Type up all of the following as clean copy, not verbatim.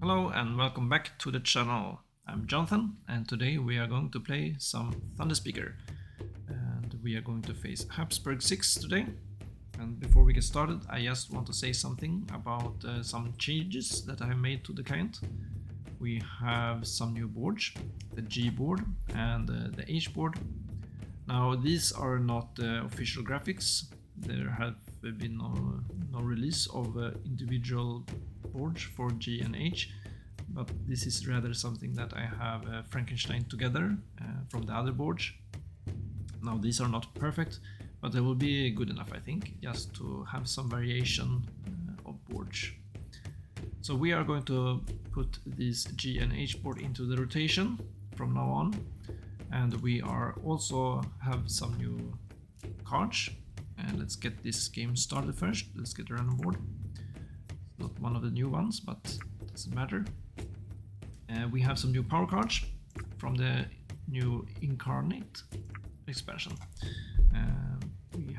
Hello and welcome back to the channel. I'm Jonathan and today we are going to play some Thunderspeaker and we are going to face Habsburg 6 today. And before we get started, I just want to say something about some changes that I have made to the client. We have some new boards, the G board and the H board. Now these are not official graphics. There have been no release of individual boards for G and H, but this is rather something that I have Frankenstein together from the other boards. Now these are not perfect, but they will be good enough, I think, just to have some variation of boards. So we are going to put this G and H board into the rotation from now on, and we are also have some new cards. And let's get this game started first. Let's get a random board. It's not one of the new ones, but it doesn't matter. We have some new power cards from the new Incarnate expansion. We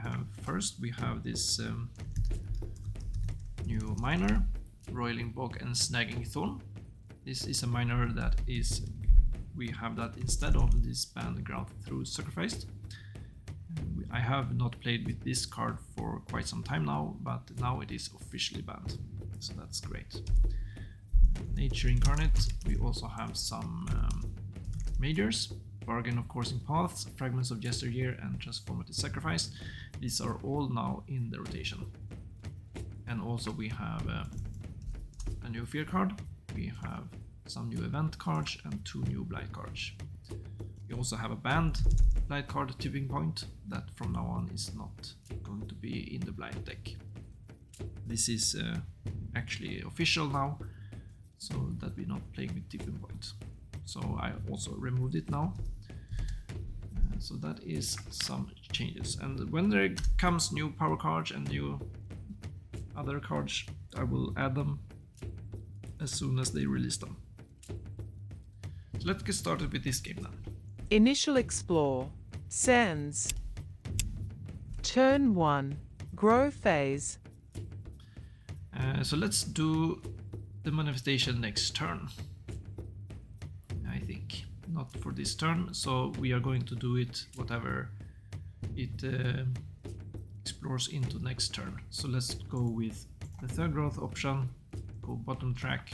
have this new miner, Roiling Bog and Snagging Thorn. This is a miner that we have that instead of this banned ground through sacrificed. I have not played with this card for quite some time now, but now it is officially banned, so that's great. Nature Incarnate, we also have some majors, Bargain of Coursing Paths, Fragments of Yesteryear and Transformative Sacrifice. These are all now in the rotation. And also we have a new Fear card, we have some new event cards and 2 new Blight cards. We also have a banned Blight card, Tipping Point, that from now on is not going to be in the Blight deck. This is actually official now, so that we're not playing with Tipping Point. So I also removed it now. So that is some changes. And when there comes new power cards and new other cards, I will add them as soon as they release them. So let's get started with this game then. Initial Explore, Sands. Turn 1, Grow phase. So let's do the manifestation next turn, I think. Not for this turn, so we are going to do it whatever it explores into next turn. So let's go with the third growth option, go bottom track.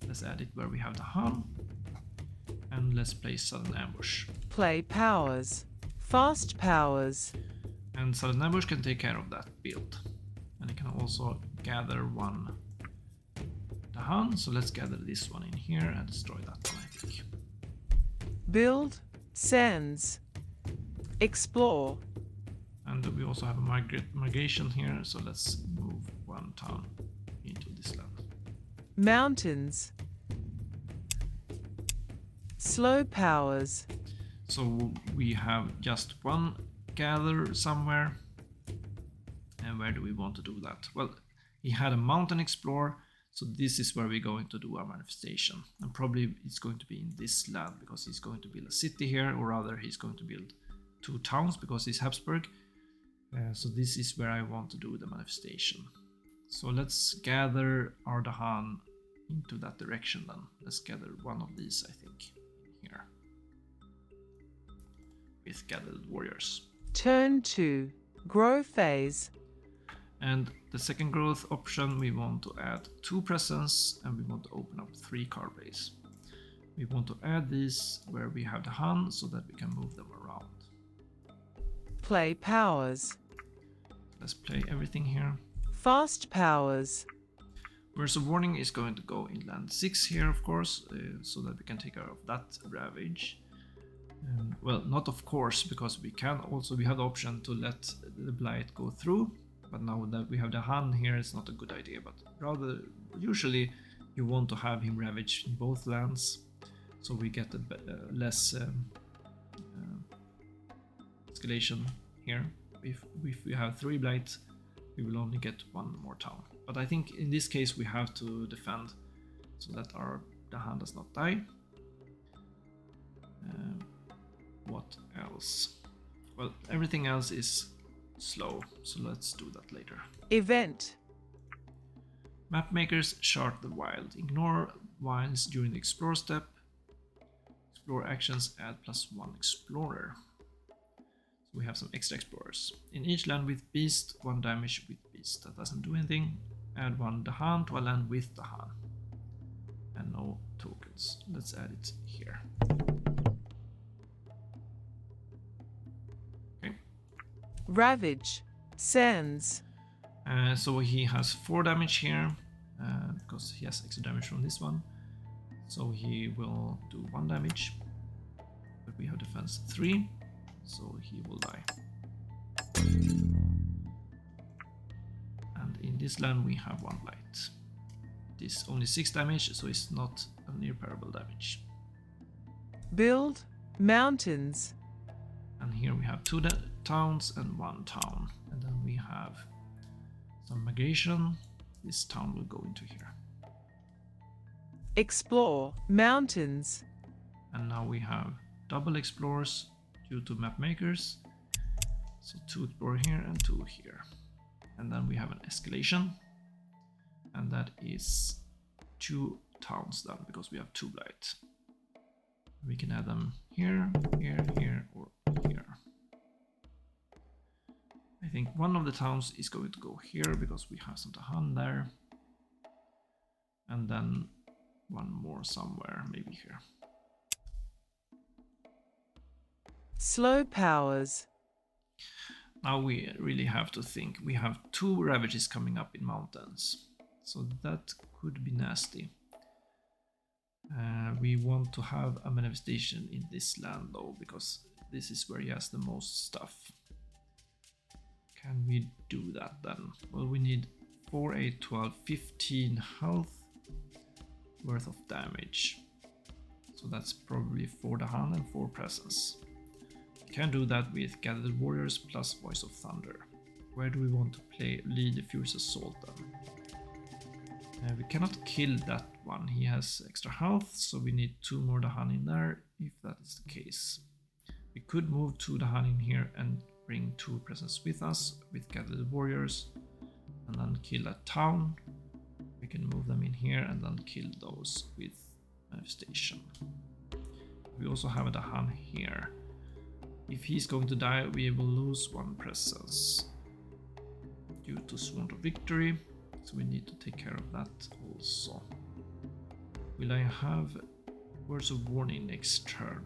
Let's add it where we have the Han. And let's play Sudden Ambush. Play powers. Fast powers. And Sudden Ambush can take care of that build. And it can also gather one the Han, so let's gather this one in here and destroy that one, I think. Build. Sands. Explore. And we also have a migration here, so let's move one town into this land. Mountains. Slow powers. So we have just one gather somewhere. And where do we want to do that? Well, he had a mountain explore, so this is where we're going to do our manifestation. And probably it's going to be in this land because he's going to build a city here, or rather he's going to build 2 towns because he's Habsburg. So this is where I want to do the manifestation. So let's gather our Dahan into that direction then. Let's gather one of these, I think, here. With gathered warriors. Turn 2, Grow phase. And the second growth option, we want to add 2 presence and we want to open up 3 card base. We want to add these where we have the Han so that we can move them around. Play powers. Let's play everything here. Fast powers. Words of Warning is going to go in land 6 here, of course, so that we can take care of that Ravage. Well, not of course, because we have the option to let the Blight go through. But now that we have the Han here, it's not a good idea, but rather, usually you want to have him ravage in both lands, so we get a less escalation here. If we have 3 Blight, we will only get 1 more town. But I think in this case we have to defend so that the Han does not die. What else? Well, everything else is slow, so let's do that later. Event. Map makers chart the wild. Ignore wilds during the explore step. Explore actions add +1 explorer. So we have some extra explorers. In each land with beast, 1 damage with beast. That doesn't do anything. Add 1 Dahan to a land with Dahan. And no tokens. Let's add it here. Okay. Ravage. Sends. So he has 4 damage here, because he has extra damage from this one. So he will do 1 damage. But we have defense 3, so he will die. And in this land we have 1 blight. This only 6 damage, so it's not a near parable damage. Build. Mountains. And here we have 2 towns and 1 town. And then we have some migration. This town will go into here. Explore. Mountains. And now we have double explorers due to map makers. So 2 explore here and 2 here. And then we have an escalation. And that is 2 towns done because we have 2 blight. We can add them here, here, here, or here. I think one of the towns is going to go here because we have some Dahan there. And then 1 more somewhere, maybe here. Slow powers. Now we really have to think. We have 2 ravages coming up in mountains. So that could be nasty. We want to have a manifestation in this land though, because this is where he has the most stuff. Can we do that then? Well, we need 4, 8, 12, 15 health worth of damage. So that's probably 4 Dahan and 4 presence. We can do that with Gathered Warriors plus Voice of Thunder. Where do we want to lead the Furious Assault then? We cannot kill that one. He has extra health, so we need 2 more Dahan in there, if that is the case. We could move 2 Dahan in here and bring 2 presence with us with Gathered Warriors, and then kill a town. We can move them in here and then kill those with Manifestation. We also have a Dahan here. If he's going to die, we will lose 1 presence due to Sworn to Victory. So we need to take care of that also. Will I have Words of Warning next turn?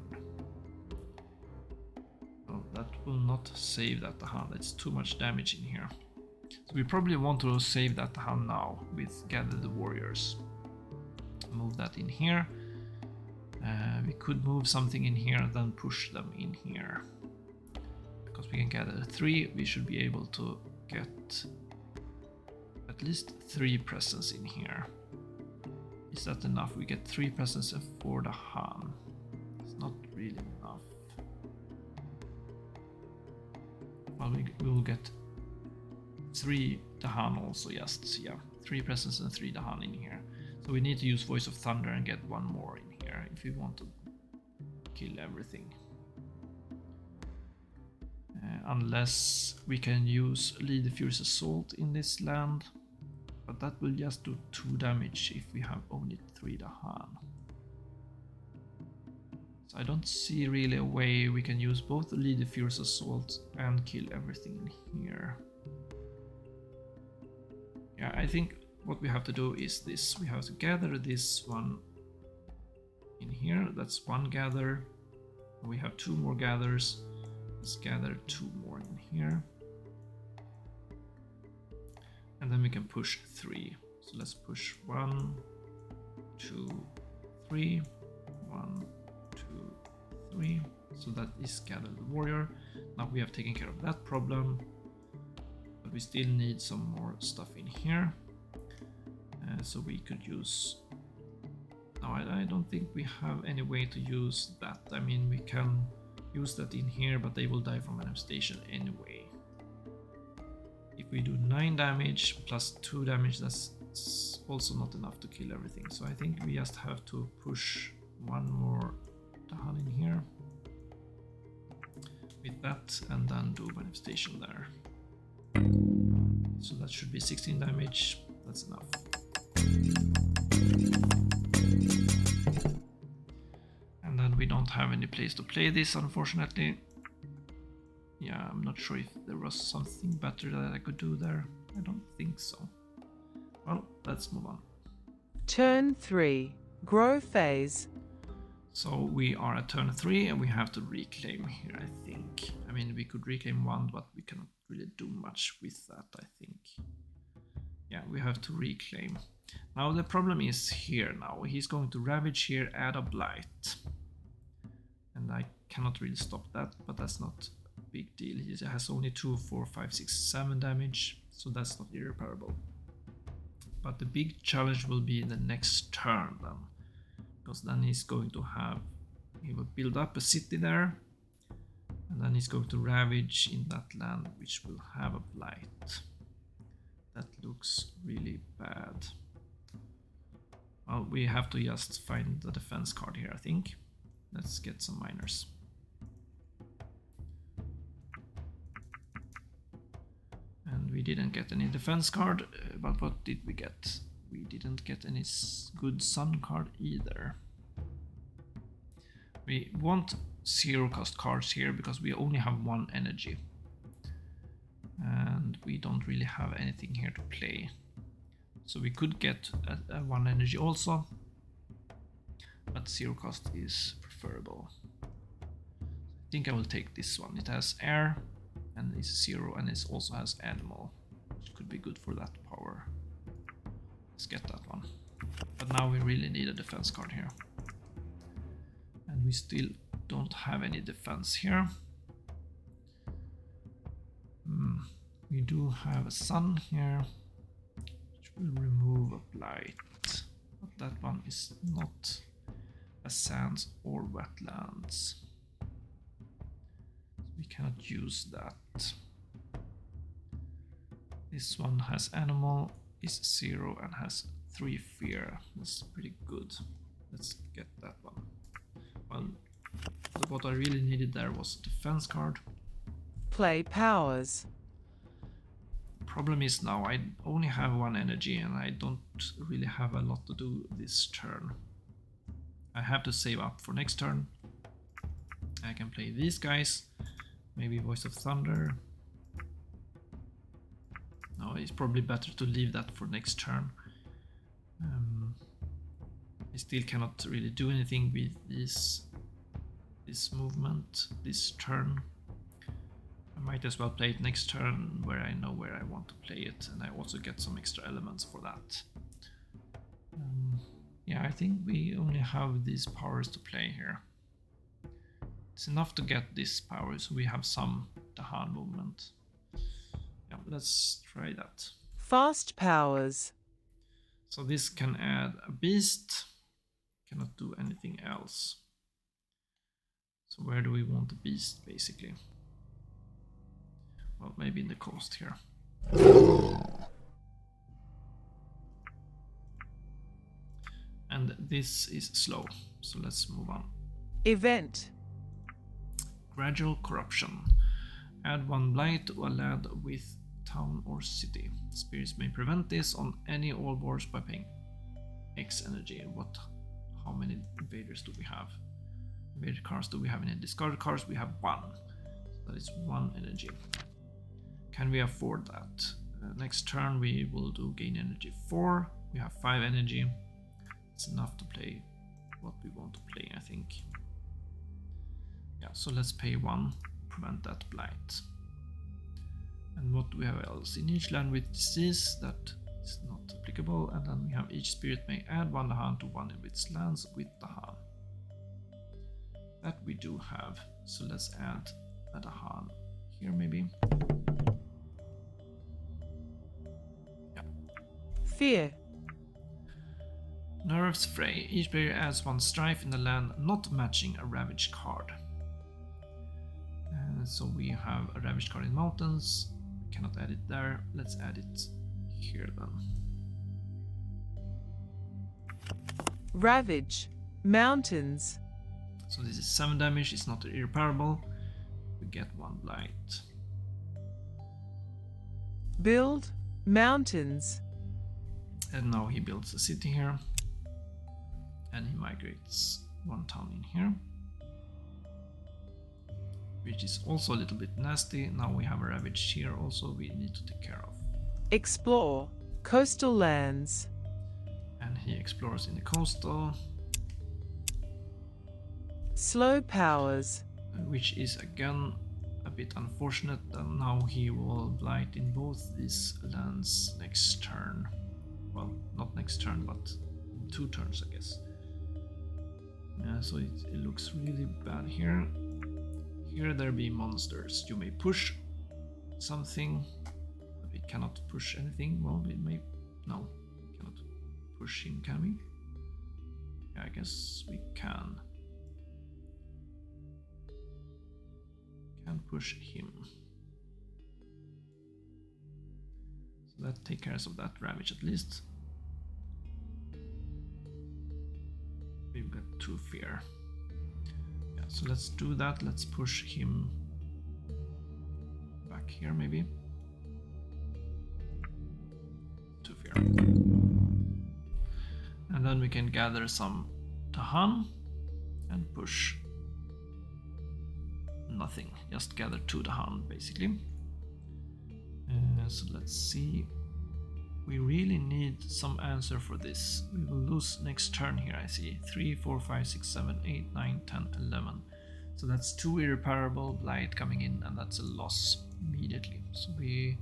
Oh, that will not save that Dahan. That's too much damage in here. So we probably want to save that Dahan now with Gather the Warriors. Move that in here. We could move something in here and then push them in here. Because we can gather 3, we should be able to get at least 3 presence in here. Is that enough? We get 3 presence and 4 Dahan. It's not really enough. Well, we will get 3 Dahan also, yes, yeah. 3 presence and 3 Dahan in here. So we need to use Voice of Thunder and get 1 more in here if we want to kill everything. Unless we can use Lead the Furious Assault in this land. But that will just do 2 damage if we have only 3 Dahan. So I don't see really a way we can use both Lead the Furious Assault and kill everything in here. Yeah, I think what we have to do is this. We have to gather this one in here. That's 1 gather. We have 2 more gathers. Let's gather 2 more in here. And then we can push 3. So let's push 1, 2, 3, 1, 2, 3. So that is Gather the Warrior. Now we have taken care of that problem. But we still need some more stuff in here. So we could use... No, I don't think we have any way to use that. I mean, we can use that in here, but they will die from manifestation anyway. If we do 9 damage plus 2 damage, that's also not enough to kill everything. So I think we just have to push 1 more Dahan in here with that, and then do manifestation there. So that should be 16 damage. That's enough. And then we don't have any place to play this, unfortunately. Yeah, I'm not sure if there was something better that I could do there. I don't think so. Well, let's move on. Turn 3. Grow phase. So we are at turn 3 and we have to reclaim here, I think. I mean, we could reclaim 1, but we cannot really do much with that, I think. Yeah, we have to reclaim. Now the problem is here now. He's going to ravage here, add a blight. And I cannot really stop that, but that's not a big deal. He has only 2, 4, 5, 6, 7 damage, so that's not irreparable. But the big challenge will be in the next turn then. Because then he's going to have, he will build up a city there, and then he's going to ravage in that land which will have a blight. That looks really bad. Well, we have to just find the defense card here, I think. Let's get some miners. And we didn't get any defense card, but what did we get? We didn't get any good sun card either. We want 0 cost cards here because we only have 1 energy. And we don't really have anything here to play. So we could get a 1 energy also, but 0 cost is preferable. I think I will take this one. It has air and is 0, and it also has animal, which could be good for that power. Let's get that one. But now we really need a defense card here. And we still don't have any defense here. We do have a sun here, which will remove a blight. But that one is not a sands or wetlands. So we cannot use that. This one has animal, is 0 and has 3 fear. That's pretty good. Let's get that one. Well, what I really needed there was a defense card. Play powers. Problem is now I only have 1 energy and I don't really have a lot to do this turn. I have to save up for next turn. I can play these guys, maybe Voice of Thunder. No, it's probably better to leave that for next turn. I still cannot really do anything with this movement this turn. I might as well play it next turn where I know where I want to play it, and I also get some extra elements for that. Yeah, I think we only have these powers to play here. It's enough to get this power, so we have some Dahan movement. Yeah, let's try that. Fast powers. So this can add a beast, cannot do anything else. So where do we want the beast, basically? Well, maybe in the coast here. And this is slow, so let's move on. Event. Gradual corruption. Add 1 blight to a land with town or city. Spirits may prevent this on any all boards by paying X energy. How many invaders do we have? Invader cards do we have? Any discarded cards? We have 1. So that is 1 energy. Can we afford that? Next turn we will do gain energy 4. We have 5 energy. It's enough to play what we want to play, I think. Yeah, so let's pay 1, prevent that blight. And what do we have else? In each land with disease, that is not applicable. And then we have each spirit may add 1 Dahan to one of its lands with Dahan. That we do have. So let's add a Dahan here maybe. Yeah. Fear. Nerves fray. Each player adds 1 strife in the land not matching a ravaged card. So we have a ravaged card in mountains. We cannot add it there. Let's add it here then. Ravage. Mountains. So this is 7 damage. It's not irreparable. We get 1 blight. Build. Mountains. And now he builds a city here. And he migrates one town in here. Which is also a little bit nasty. Now we have a ravage here also we need to take care of. Explore coastal lands. And he explores in the coastal. Slow powers. Which is again a bit unfortunate. And now he will blight in both these lands next turn. Well, not next turn, but in 2 turns, I guess. Yeah, so it looks really bad here. Here there be monsters. You may push something, but we cannot push anything. Well, we may... No, we cannot push him, can we? Yeah, I guess we can. Can push him. So that takes care of that ravage at least. We've got 2 fear. Yeah, so let's do that. Let's push him back here maybe. 2 fear. And then we can gather some Tahan and push nothing. Just gather 2 Tahan basically. So let's see. We really need some answer for this. We will lose next turn here, I see. 3, 4, 5, 6, 7, 8, 9, 10, 11. So that's 2 irreparable blight coming in, and that's a loss immediately. So we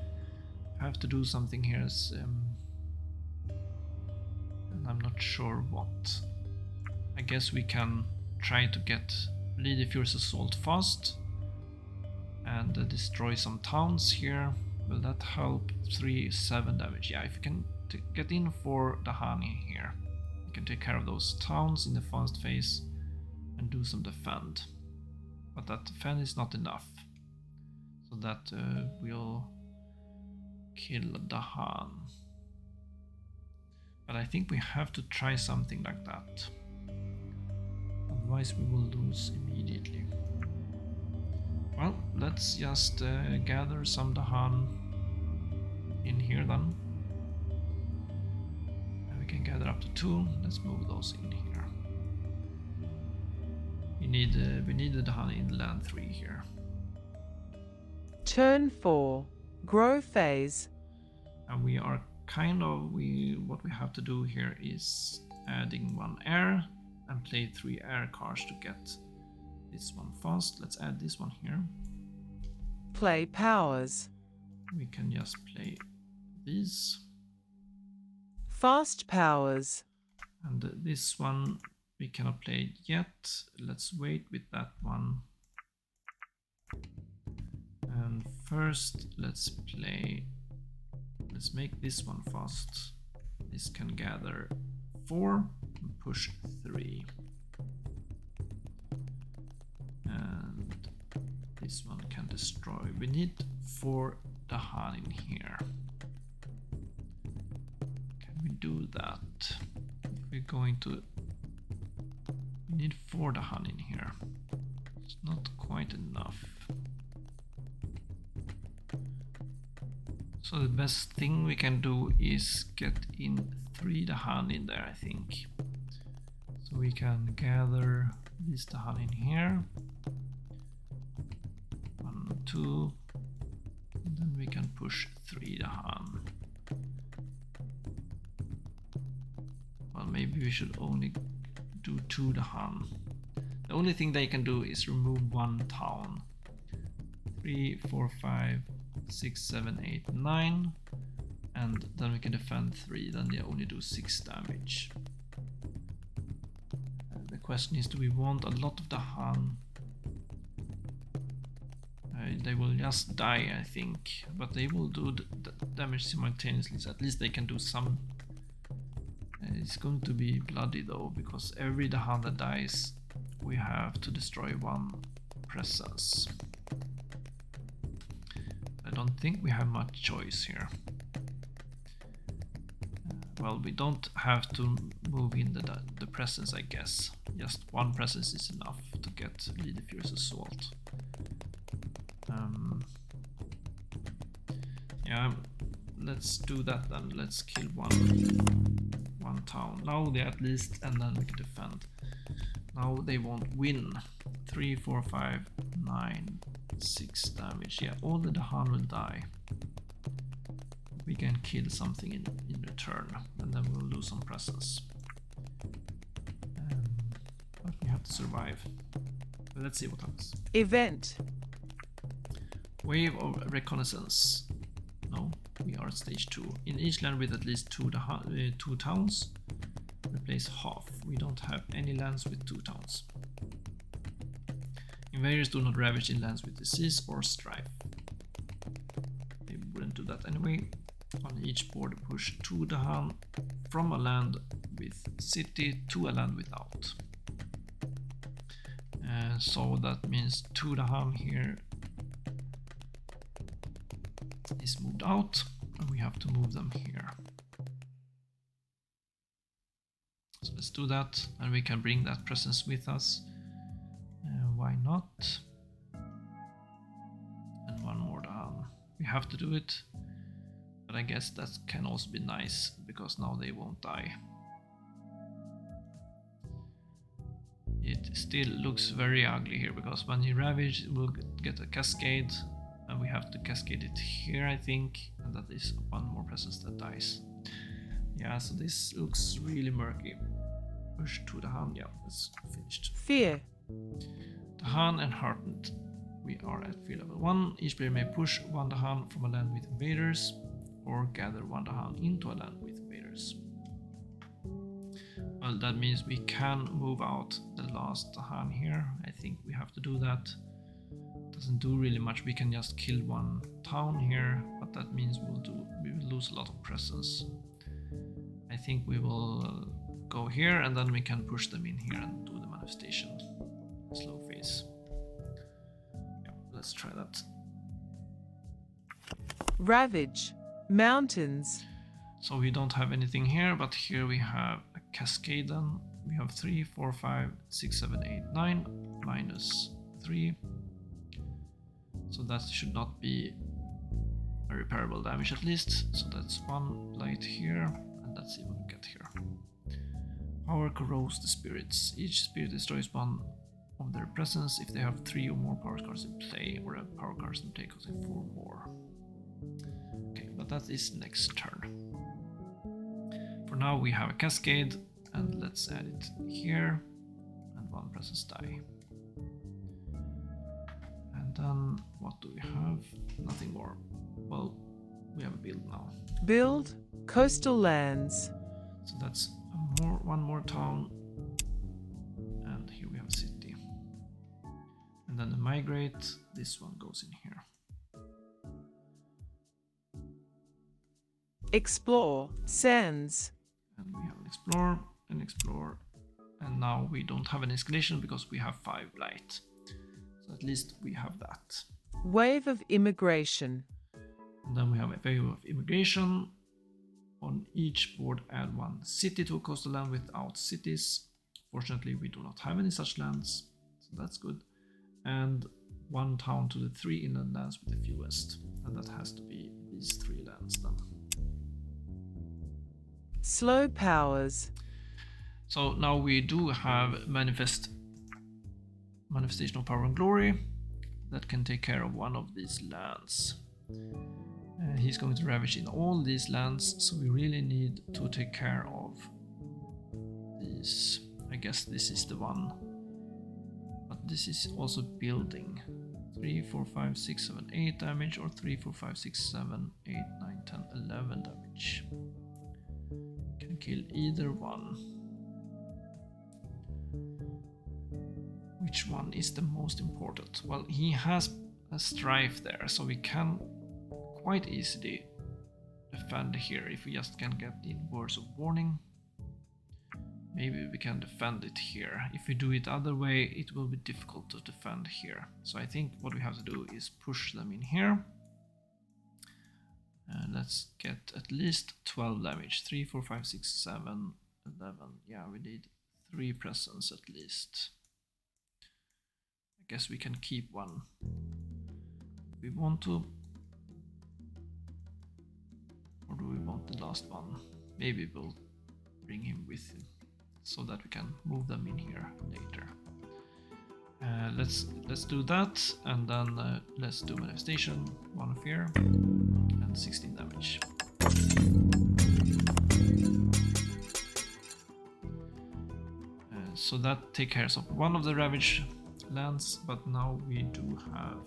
have to do something here. And I'm not sure what. I guess we can try to get lead the Fierce Assault fast and destroy some towns here. Will that help? 3, 7 damage. Yeah, if you can get in for the honey here, you can take care of those towns in the fast phase and do some defend. But that defend is not enough. So that will kill Dahan. But I think we have to try something like that. Otherwise we will lose immediately. Well, let's just gather some Dahan in here then. And we can gather up to 2. Let's move those in here. We need the Dahan in land 3 here. Turn 4. Grow phase. And we are what we have to do here is adding 1 air and play 3 air cards to get this one fast. Let's add this one here. Play powers. We can just play these. Fast powers. And this one we cannot play yet. Let's wait with that one. And first let's make this one fast. This can gather 4 and push 3. And this one can destroy. We need 4 Dahan in here. Can we do that? If we're going to... We need 4 Dahan in here. It's not quite enough. So the best thing we can do is get in 3 Dahan in there, I think. So we can gather this Dahan in here. 1, 2. And then we can push 3 Dahan. Well, maybe we should only do 2 Dahan. The only thing they can do is remove 1 town. 3, 4, 5, 6, 7, 8, 9. And then we can defend 3. Then they only do 6 damage. The question is, do we want a lot of Dahan? They will just die, I think, but they will do the damage simultaneously, so at least they can do some. It's going to be bloody though, because every Dahan that dies, we have to destroy 1 presence. I don't think we have much choice here. Well, we don't have to move in the presence, I guess. Just 1 presence is enough to get Lead the Fierce Assault. Yeah, let's do that then. Let's kill 1 one town. Now they at least, and then we can defend. Now they won't win. 3, 4, 5, 9, 6 damage. Yeah, all the Han will die. We can kill something in return, and then we'll lose some presence. But we have to survive. But let's see what happens. Event. Wave of reconnaissance. No, we are at stage 2. In each land with at least 2 towns, replace half. We don't have any lands with 2 towns. Invaders do not ravage in lands with disease or strife. They wouldn't do that anyway. On each board, push 2 Dahan from a land with city to a land without. So that means 2 Dahan here is moved out, and we have to move them here. So let's do that, and we can bring that presence with us. Why not? And 1 more Dahan. We have to do it, but I guess that can also be nice because now they won't die. It still looks very ugly here because when you ravage, we'll get a cascade, and we have to cascade it here, I think, and that is 1 more presence that dies. Yeah, so this looks really murky. Push to the Han, yeah, that's finished. Fear. Dahan and Heartened. We are at fear level 1. Each player may push 1 Dahan from a land with invaders, or gather 1 Dahan into a land with invaders. Well, that means we can move out the last Dahan here. I think we have to do that. Doesn't do really much. We can just kill 1 town here, but that means we will lose a lot of presence. I think we will go here, and then we can push them in here and do the manifestation. Slow phase. Yeah, let's try that. Ravage. Mountains. So we don't have anything here, but here we have a cascade then. We have 3, 4, 5, 6, 7, 8, 9, minus 3. So that should not be a repairable damage at least. So that's 1 light here, and let's see what we get here. Power corrodes the spirits. Each spirit destroys 1 of their presence if they have 3 or more power cards in play, or a power card in play costing 4 more. Okay, but that is next turn. For now we have a cascade, and let's add it here, and 1 presence die. And then what do we have? Nothing more. Well, we have a build now. Build. Coastal lands. So that's 1 more town, and here we have a city. And then the migrate, this one goes in here. Explore. Sands. And we have an explore, and now we don't have an escalation because we have 5 light. So at least we have that. Wave of immigration. And then we have a wave of immigration. On each board, add 1 city to a coastal land without cities. Fortunately, we do not have any such lands, so that's good. And 1 town to the 3 inland lands with the fewest, and that has to be these 3 lands then. Slow powers. So now we do have manifestation of power and glory that can take care of 1 of these lands. He's going to ravage in all these lands, so we really need to take care of these. I guess this is the one, but this is also building. 3, 4, 5, 6, 7, 8 damage, or 3, 4, 5, 6, 7, 8, 9, 10, 11 damage. Can kill either one. Which one is the most important? Well, he has a strife there, so we can quite easily defend here if we just can get in words of warning. Maybe we can defend it here. If we do it other way, it will be difficult to defend here. So I think what we have to do is push them in here. And let's get at least 12 damage. 3, 4, 5, 6, 7, 11. Yeah, we need 3 presence at least. I guess we can keep 1 if we want to. Or do we want the last one? Maybe we'll bring him with him so that we can move them in here later. Let's do that, and then let's do manifestation, 1 fear, and 16 damage. So that takes care of one of the ravage lands, but now we do have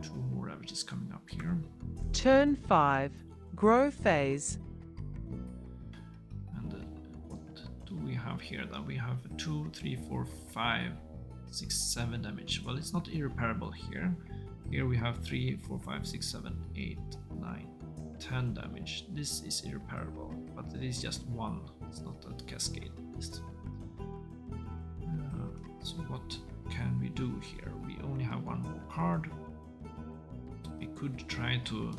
2 more ravages coming up here. Turn 5. Grow phase. And what do we have here then? We have 2, 3, 4, 5, 6, 7 damage. Well, it's not irreparable here. Here we have 3, 4, 5, 6, 7, 8, 9, 10 damage. This is irreparable, but it is just 1. It's not a cascade list. So what can we do here? We only have 1 more card. We could try to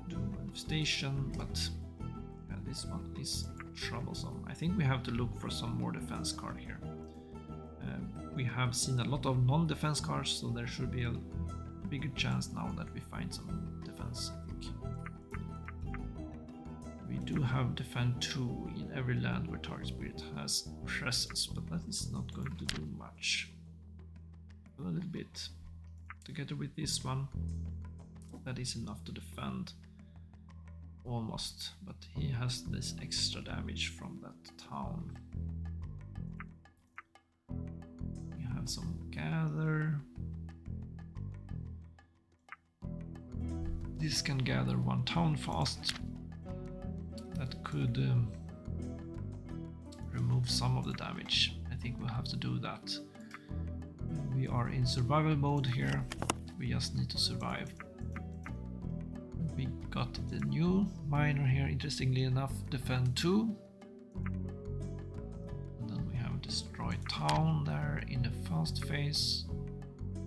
do manifestation, but yeah, this one is troublesome. I think we have to look for some more defense card here. We have seen a lot of non-defense cards, so there should be a bigger chance now that we find some defense, I think. We do have defend 2 in every land where target spirit has presence, but that is not going to do much. A little bit. Together with this one, that is enough to defend. Almost, but he has this extra damage from that town. We have some gather. This can gather 1 town fast. That could remove some of the damage. I think we'll have to do that. We are in survival mode here. We just need to survive. We got the new miner here, interestingly enough, defend 2. And then we have destroyed town there in the fast phase.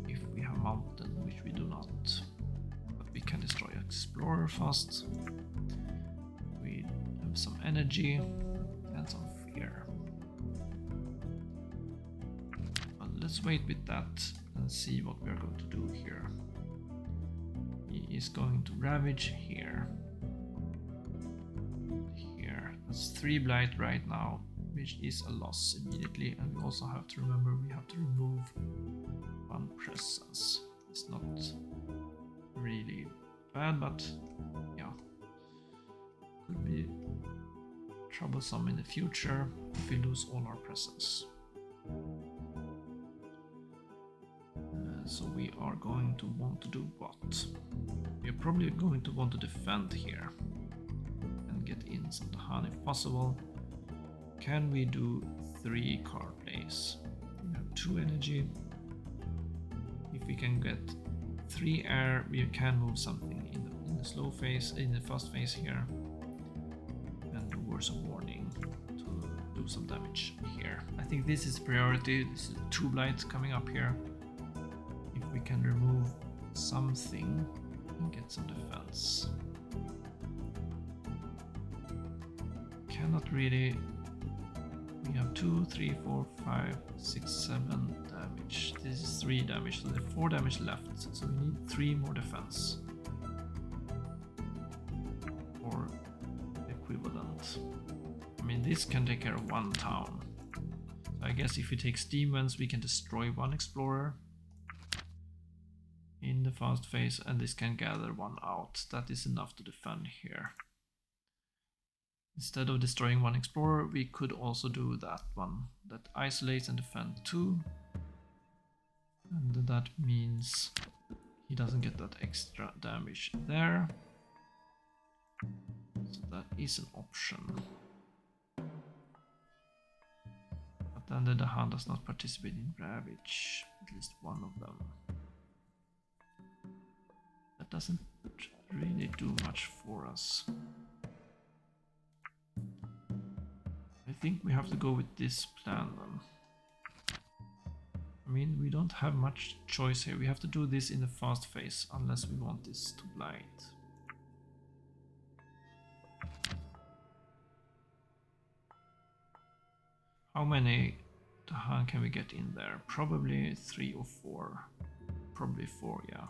If we have mountain, which we do not. But we can destroy explorer fast. We have some energy and some fear. But let's wait with that and see what we are going to do here. He is going to ravage here. Here. That's 3 blight right now, which is a loss immediately. And we also have to remember we have to remove 1 presence. It's not really bad, but yeah. Could be troublesome in the future if we lose all our presence. So we are going to want to do what? We are probably going to want to defend here and get in some Tahan if possible. Can we do 3 card plays? We have 2 energy. If we can get 3 air, we can move something in the slow phase, in the fast phase here, and do words of warning to do some damage here. I think this is priority. This is 2 blights coming up here. If we can remove something and get some defense. Cannot really. We have 2, 3, 4, 5, 6, 7 damage. This is 3 damage, so there's 4 damage left. So we need 3 more defense. Or equivalent. I mean, this can take care of 1 town. So I guess if we take demons, we can destroy 1 explorer in the fast phase, and this can gather 1 out. That is enough to defend here. Instead of destroying 1 explorer, we could also do that one that isolates and defend 2, and that means he doesn't get that extra damage there. So that is an option. But then the Dahan does not participate in Ravage, at least one of them. That doesn't really do much for us. I think we have to go with this plan then. I mean, we don't have much choice here. We have to do this in the fast phase unless we want this to blight. How many Dahan can we get in there? Probably 3 or 4. Probably 4, yeah.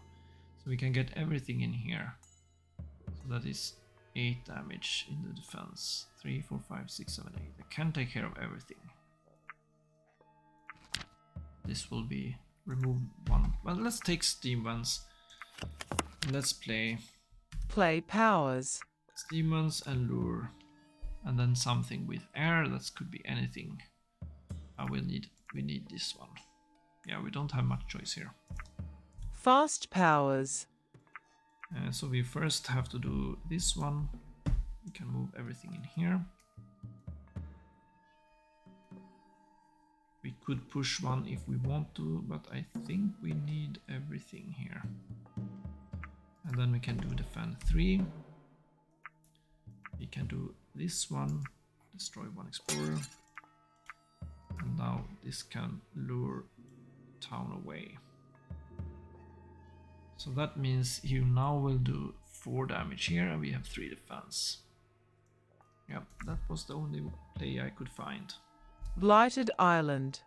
So we can get everything in here. So that is 8 damage in the defense. 3, 4, 5, 6, 7, 8. I can take care of everything. This will be remove 1. Well, let's take steam ones. Let's play powers, steam ones and lure. And then something with air. That could be anything. We need this one. Yeah, we don't have much choice here. fast powers, So we first have to do this one. We can move everything in here. We could push one if we want to, but I think we need everything here. And then we can do defend 3. We can do this one, destroy 1 explorer. And now this can lure town away. So that means you now will do 4 damage here and we have 3 defense. Yep, that was the only play I could find. blighted island,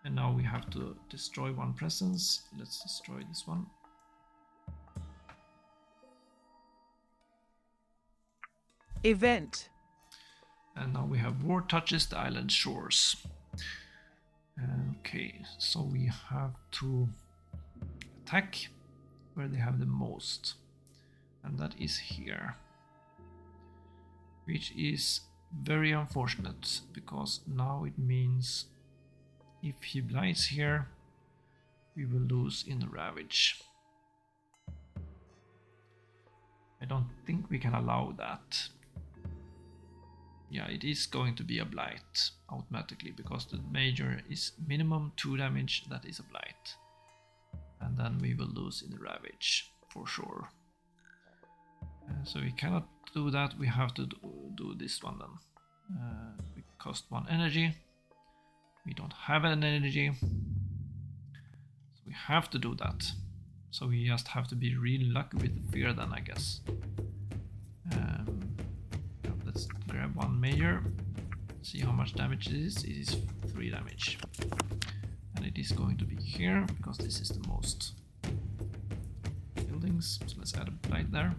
And now we have to destroy 1 presence. Let's destroy this one. event, And now we have war touches the island shores. Okay, so we have to attack where they have the most. And that is here. Which is very unfortunate, because now it means if he blights here, we will lose in the ravage. I don't think we can allow that. Yeah, it is going to be a blight automatically, because the major is minimum 2 damage, that is a blight. And then we will lose in the ravage for sure. So we cannot do that, we have to do this one then. We cost 1 energy. We don't have an energy. So we have to do that. So we just have to be really lucky with the fear then, I guess. Let's grab 1 major. See how much damage it is. It is 3 damage. And it is going to be here, because this is the most buildings. So let's add a blight there.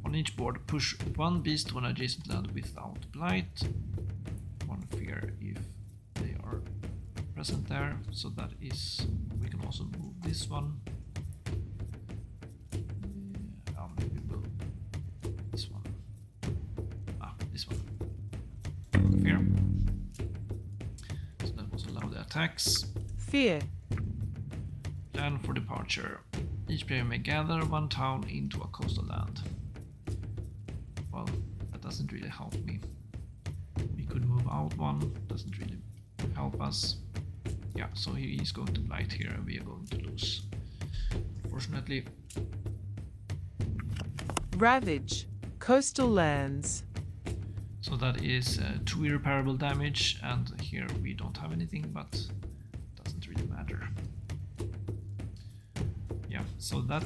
On each board, push 1 beast to an adjacent land without blight. 1 fear if they are present there. So that is, we can also move this one. Maybe we'll this one. This one. Fear. So that was allow the attacks. fear, Plan for departure. Each player may gather 1 town into a coastal land. Well, that doesn't really help me. We could move out 1, doesn't really help us. Yeah, so he is going to blight here and we are going to lose. Unfortunately. ravage, coastal lands, So that is 2 irreparable damage, and here we don't have anything, but it doesn't really matter. Yeah, so that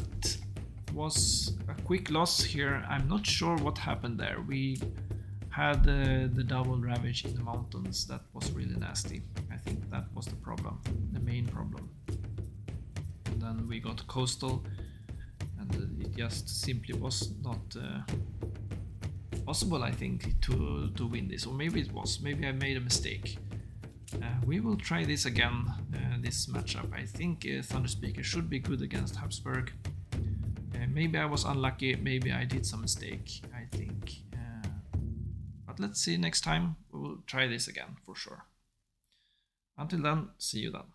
was a quick loss here. I'm not sure what happened there. We had the double ravage in the mountains. That was really nasty. I think that was the problem, the main problem. And then we got coastal, and it just simply was not possible, I think, to win this. Or maybe it was. Maybe I made a mistake. We will try this again, this matchup. I think Thunderspeaker should be good against Habsburg. Maybe I was unlucky, maybe I did some mistake, I think. But let's see next time. We will try this again for sure. Until then, see you then.